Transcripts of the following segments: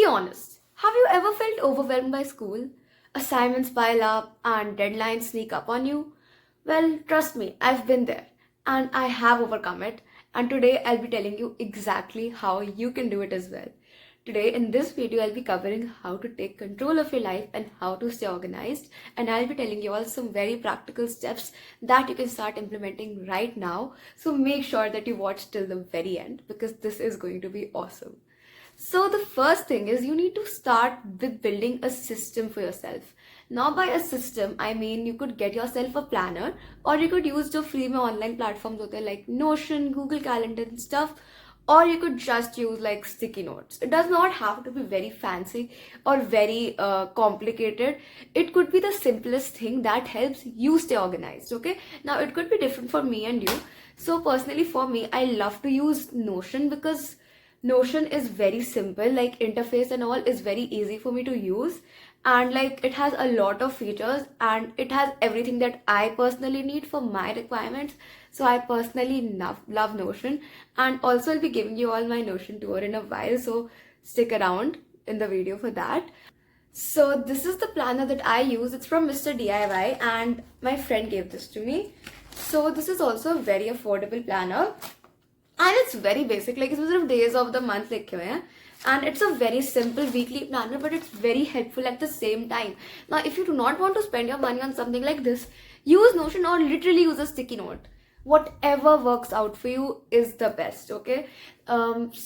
honest, have you ever felt overwhelmed by school? Assignments pile up and deadlines sneak up on you? Well, trust me, I've been there and I have overcome it. And today I'll be telling you exactly how you can do it as well. Today in this video, I'll be covering how to take control of your life and how to stay organized. And I'll be telling you all some very practical steps that you can start implementing right now. So make sure that you watch till the very end because this is going to be awesome. So the first thing is you need to start with building a system for yourself. Now by a system, I mean you could get yourself a planner or you could use the free में online platforms होते हैं like Notion, Google Calendar and stuff, or you could just use like sticky notes. It does not have to be very fancy or very complicated. It could be the simplest thing that helps you stay organized. Okay, now it could be different for me and you. So personally for me, I love to use Notion because Notion is very simple, like interface and all is very easy for me to use, and like it has a lot of features and it has everything that I personally need for my requirements. So I personally love Notion, and also I'll be giving you all my Notion tour in a while, so stick around in the video for that. So this is the planner that I use. It's from Mr. DIY and my friend gave this to me. So this is also a very affordable planner. And it's very basic, like it's sort of days of the month लिखे हुए हैं, and it's a very simple weekly planner, but it's very helpful at the same time. Now if you do not want to spend your money on something like this, use Notion or literally use a sticky note. Whatever works out for you is the best. Okay,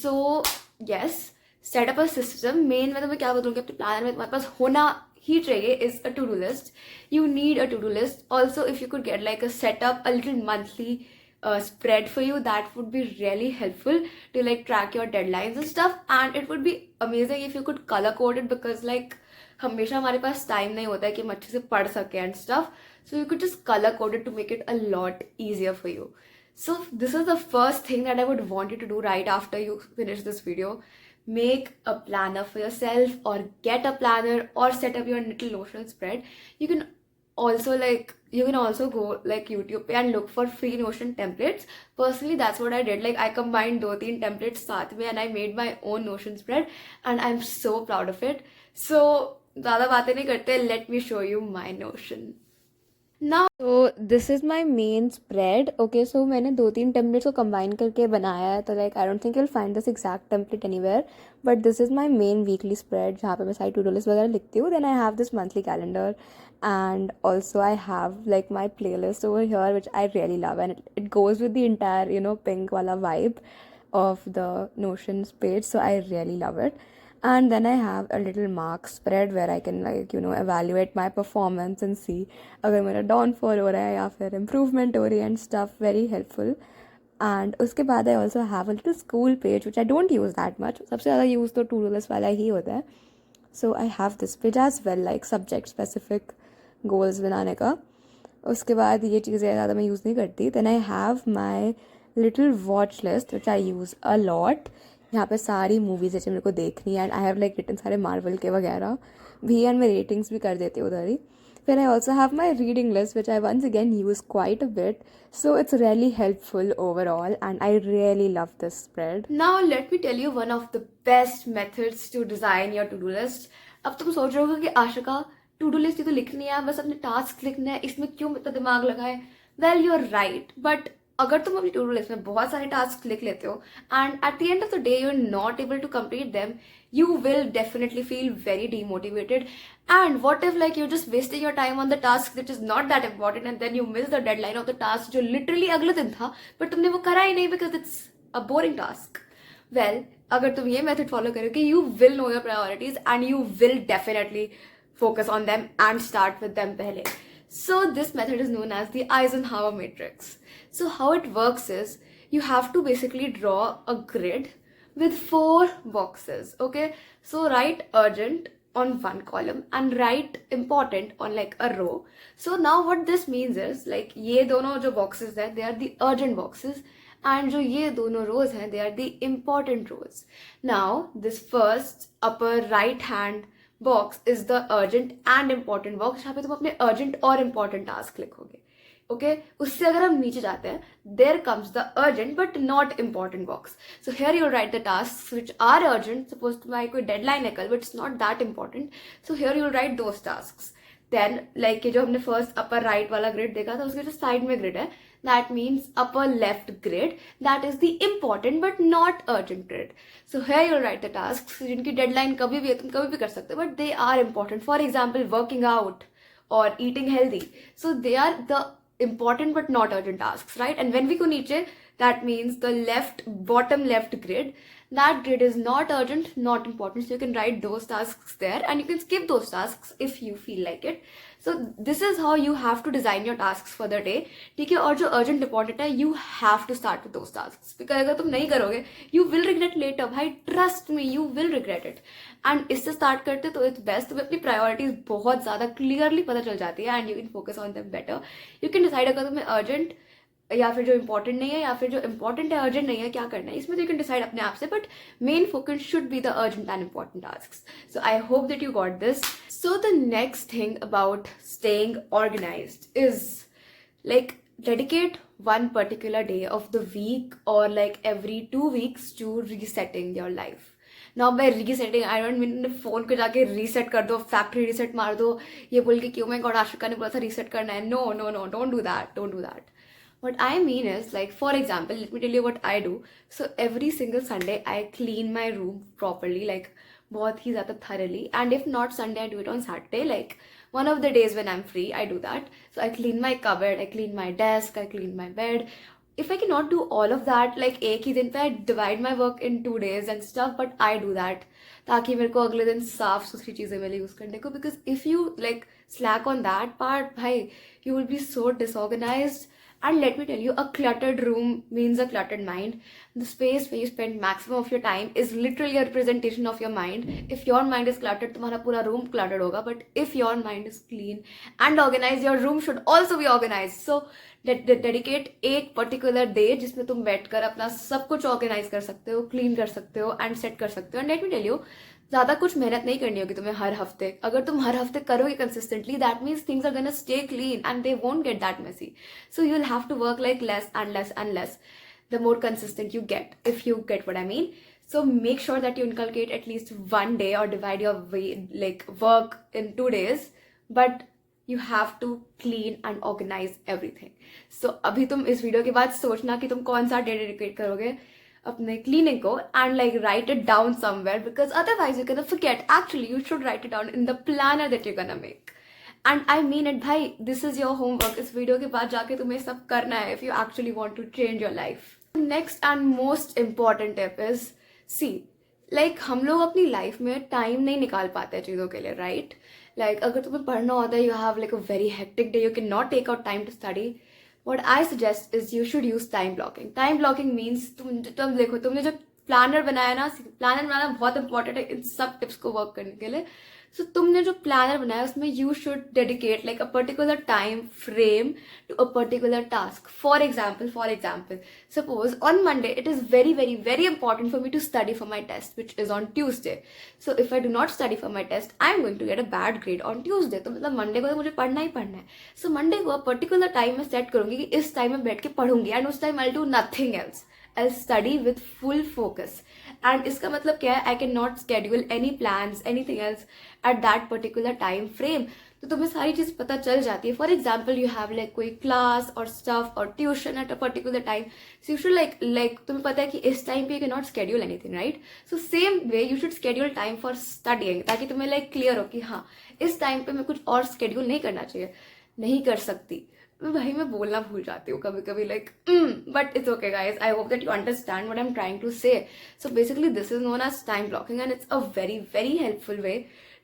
so yes, set up a system. Main मैं तुम्हें क्या बताऊँगी अपने planner में तुम्हारे पास होना ही चाहिए is a to-do list. You need a to-do list. Also if you could get like a setup, a little monthly spread for you, that would be really helpful to like track your deadlines and stuff. And it would be amazing if you could color code it because like हमेशा हमारे पास time नहीं होता है कि हम अच्छे से पढ़ सके and stuff. So you could just color code it to make it a lot easier for you. So this is the first thing that I would want you to do right after you finish this video. Make a planner for yourself or get a planner or set up your little Notion spread. You can also go like YouTube and look for free Notion templates. Personally, that's what I did. Like I combined 2-3 templates साथ में and I made my own Notion spread and I'm so proud of it. So ज़्यादा बातें नहीं करते, let me show you my Notion. Now, so this is my main spread. Okay, so मैंने 2-3 templates को combine करके बनाया है, तो like I don't think you'll find this exact template anywhere, but this is my main weekly spread जहाँ पे मैं सारी to-do list वगैरह लिखती हूँ. Then I have this monthly calendar and also I have like my playlist over here which I really love, and it goes with the entire pink wala vibe of the Notions page, so I really love it. And then I have a little mark spread where I can evaluate my performance and see अगर मेरा downfall हो रहा है या फिर improvement हो रही है and stuff, very helpful. And उसके बाद I also have a little school page which I don't use that much. सबसे ज़्यादा use तो to-do list वाला ही होता है. So I have this page as well, like subject specific goals बनाने का. उसके बाद ये चीज़ें ज़्यादा मैं यूज़ नहीं करती. Then I have my little watch list which I use a lot. यहाँ पे सारी मूवीज़ है जो मेरे को देखनी है, and I have like written सारे मार्वल के वगैरह भी, एंड मैं रेटिंग्स भी कर देती हूँ उधर ही. फिर I also have my reading list which I once again use quite a bit, so it's really helpful overall and I really love this spread. Now let me tell you one of the best methods to design your to do list. अब तुम सोच रहे हो कि Ashika to do list तो लिखनी है, बस अपने टास्क लिखना है, इसमें क्यों इतना दिमाग लगाए. Well you are right, but अगर तुम अपनी टू डू लिस्ट में बहुत सारे टास्क लिख लेते हो and at the end of the day you are not able to complete them, you will definitely feel very demotivated. And what if like you're just wasting your time on the task that is not that important and then you miss the deadline of the task जो literally अगले दिन था but तुमने वो करा ही नहीं because it's a boring task. Well, अगर तुम ये method follow करोगे, you will know your priorities and you will definitely focus on them and start with them पहले. So this method is known as the Eisenhower matrix. So how it works is you have to basically draw a grid with 4 boxes. Okay, so write urgent on one column and write important on like a row. So now what this means is like ये दोनों जो boxes हैं they are the urgent boxes and जो ये दोनों rows हैं they are the important rows. Now this first upper right hand box is the urgent and important box जहाँ पे तुम अपने urgent और important task लिखोगे. okay, उससे अगर हम नीचे जाते हैं, there comes the urgent but not important box. So here you'll write the tasks which are urgent, suppose तुम्हारी कोई deadline है कल but it's not that important, so here you'll write those tasks. Then like ये जो हमने first upper right वाला grid देखा था, उसके जो side में grid है, that means upper left grid, that is the important but not urgent grid. So here you'll write the tasks जिनकी deadline कभी भी है, तुम कभी भी कर सकते हो, but they are important. For example, working out or eating healthy. So they are the important but not urgent tasks, right? And when we go niche, that means the bottom left grid, that grid is not urgent, not important, so you can write those tasks there and you can skip those tasks if you feel like it. So this is how you have to design your tasks for the day, ठीक है? और जो urgent important है, you have to start with those tasks, because अगर तुम नहीं करोगे, you will regret later. भाई trust me, you will regret it. And इससे start करते तो it's best, तुम्हें अपनी priorities बहुत ज़्यादा clearly पता चल जाती है and you can focus on them better. You can decide अगर तुम्हें urgent या फिर जो इम्पोर्टेंट नहीं है या फिर जो इम्पोर्टेंट है अर्जेंट नहीं है क्या करना है, इसमें तो यू कैन डिसाइड अपने आप से, but main focus should be the urgent and important tasks. So I hope that you got this. So the next thing about staying organised is like dedicate one particular day of the week or like every 2 weeks to resetting your life. Now by resetting I don't mean phone को जाके reset कर दो, factory reset मार दो, ये बोल के क्यों मैं गॉड आशिका ने बोला था रीसेट करना है. No no no, don't do that. What I mean is, like, for example, let me tell you what I do. So every single Sunday, I clean my room properly, like, बहुत ही ज़्यादा thoroughly. And if not Sunday, I do it on Saturday. Like, one of the days when I'm free, I do that. So I clean my cupboard, I clean my desk, I clean my bed. If I cannot do all of that, like, एक ही दिन पे I divide my work in 2 days and stuff, but I do that. ताकि मेरे को अगले दिन साफ सुथरी चीज़ें मिले यूज़ करने को. Because if you, like, slack on that part, भाई, you will be so disorganized. And let me tell you, a cluttered room means a cluttered mind. The space where you spend maximum of your time is literally a representation of your mind. If your mind is cluttered, तुम्हारा पूरा room cluttered होगा. But if your mind is clean and organized, your room should also be organized. So dedicate एक particular day जिसमें तुम बैठकर अपना सब कुछ organize कर सकते हो, clean कर सकते हो and set कर सकते हो. And let me tell you, ज़्यादा कुछ मेहनत नहीं करनी होगी तुम्हें हर हफ्ते. अगर तुम हर हफ्ते करोगे consistently, that means things are gonna stay clean and they won't get that messy. So you'll have to work like less and less and less, the more consistent you get, if you get what I mean. So make sure that you inculcate at least one day or divide your work in 2 days, but you have to clean and organize everything. So अभी तुम इस video के बाद सोचना कि तुम कौन सा डे डेडिकेट करोगे अपने क्लीनिंग को, and like write it down somewhere, because otherwise you're gonna forget. Actually you should write it down in the planner that you're gonna make. And I mean it, भाई, this is your homework. इस video के बाद जाके तुम्हें सब करना है if you actually want to change your life. Next and most important tip is, see, like हम लोग अपनी लाइफ में टाइम नहीं निकाल पाते हैं चीज़ों के लिए, राइट? लाइक अगर तुम्हें पढ़ना होता है, you have like a very hectic day, you cannot take out time to study. What I suggest is you should use time blocking. Time blocking means तुम देखो, तुमने जो प्लानर बनाया ना, प्लानर बनाना बहुत इंपॉर्टेंट है इन सब टिप्स को वर्क करने के लिए. सो तुमने जो प्लानर बनाया उसमें you should dedicate like a particular time frame to a particular task. For example suppose on Monday it is very very very important for me to study for my test which is on Tuesday. So if I do not study for my test, I am going to get a bad grade on Tuesday. तो मतलब Monday को तो मुझे पढ़ना ही पढ़ना है. So Monday को particular time में सेट करूंगी कि इस टाइम में बैठ के पढ़ूंगी, एंड उस time I do nothing else. I'll study with full focus. And इसका मतलब क्या है, I cannot schedule any plans, anything else at that particular time frame. तो तुम्हें सारी चीज़ पता चल जाती है. For example you have like कोई क्लास और स्टफ और tuition at a particular time, so you should like तुम्हें पता है कि इस टाइम पे you can not schedule anything, right? So same way you should schedule time for studying, ताकि तुम्हें लाइक क्लियर हो कि हाँ इस टाइम पे मैं कुछ और स्केड्यूल नहीं करना चाहिए, नहीं कर सकती. भाई मैं बोलना भूल जाती हूँ कभी कभी, like but it's okay guys. I hope that you understand what I am trying to say. So basically this is known as time blocking and it's a very very helpful way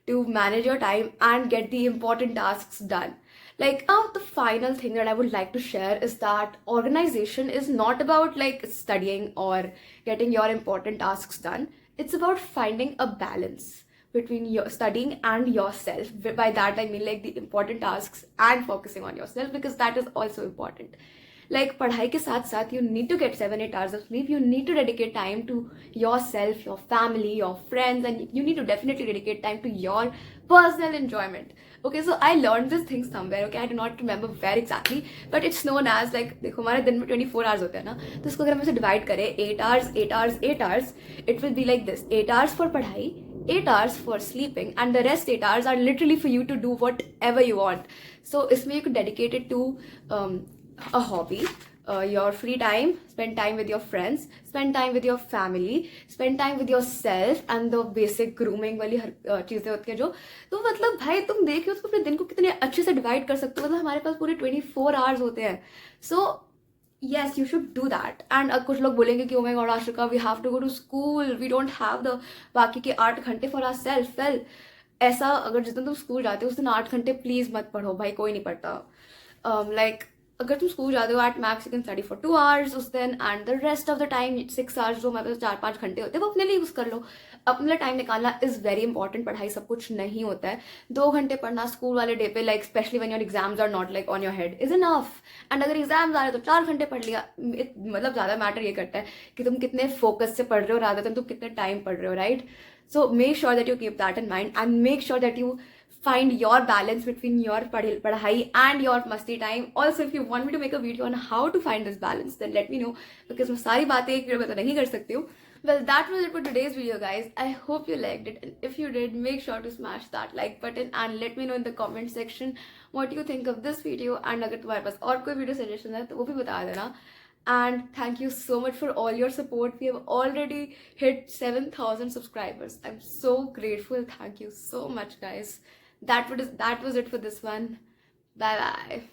to manage your time and get the important tasks done. Like now the final thing that I would like to share is that organization is not about like studying or getting your important tasks done. It's about finding a balance between your studying and yourself. By that I mean like the important tasks and focusing on yourself, because that is also important. Like पढ़ाई के साथ साथ you need to get 7-8 hours of sleep. You need to dedicate time to yourself, your family, your friends, and you need to definitely dedicate time to your personal enjoyment. Okay, so I learned this thing somewhere. Okay, I do not remember where exactly, but it's known as like देखो हमारे दिन में 24 hours होते हैं ना, तो इसको अगर हम इसे डिवाइड करें 8 hours, 8 hours, 8 hours, it will be like this: 8 hours for पढ़ाई, 8 hours for sleeping, and the rest 8 hours are literally for you to do whatever you want. So इसमें you could dedicate it to a hobby, your free time, spend time with your friends, spend time with your family, spend time with yourself, and the basic grooming वाली चीज़ें होती हैं जो, तो मतलब भाई तुम देखिए उसको अपने दिन को कितने अच्छे से डिवाइड कर सकते हो. मतलब हमारे पास पूरे 24 hours होते हैं. So yes, you should do that. And कुछ लोग बोलेंगे कि oh my god Ashika, we have to go to school, we don't have the बाकी के 8 घंटे for ourselves. Well, ऐसा अगर जिस दिन तुम स्कूल जाते हो उस दिन 8 घंटे प्लीज मत पढ़ो भाई, कोई नहीं पढ़ता. लाइक अगर तुम स्कूल जाते हो at max you can study for 2 hours उस दिन, and the rest of the time 6 hours जो हमारे पास 4-5 घंटे होते हैं वो अपने लिए यूज़ कर लो. अपने लिए टाइम निकालना इज़ वेरी इंपॉर्टेंट. पढ़ाई सब कुछ नहीं होता है. 2 घंटे पढ़ना स्कूल वाले डे पे, like specially when your exams are not like on your head, is enough. And अगर एग्जाम्स आ रहे तो 4 घंटे पढ़ लिया. मतलब ज़्यादा मैटर ये करता है कि तुम कितने फोकस से पढ़ रहे हो रादर देन तुम कितने टाइम पढ़ रहे हो, right? So make sure that you keep that in mind, and make sure that you find your balance between your padhai and your masti time. Also, if you want me to make a video on how to find this balance, then let me know, because मैं सारी बातें एक video में तो नहीं कर सकती हूँ. Well, that was it for today's video, guys. I hope you liked it, and if you did, make sure to smash that like button and let me know in the comment section what you think of this video. And अगर तुम्हारे पास और कोई video suggestion है तो वो भी बता देना. And thank you so much for all your support. We have already hit 7,000 subscribers. I'm so grateful. Thank you so much, guys. That was it for this one. Bye bye.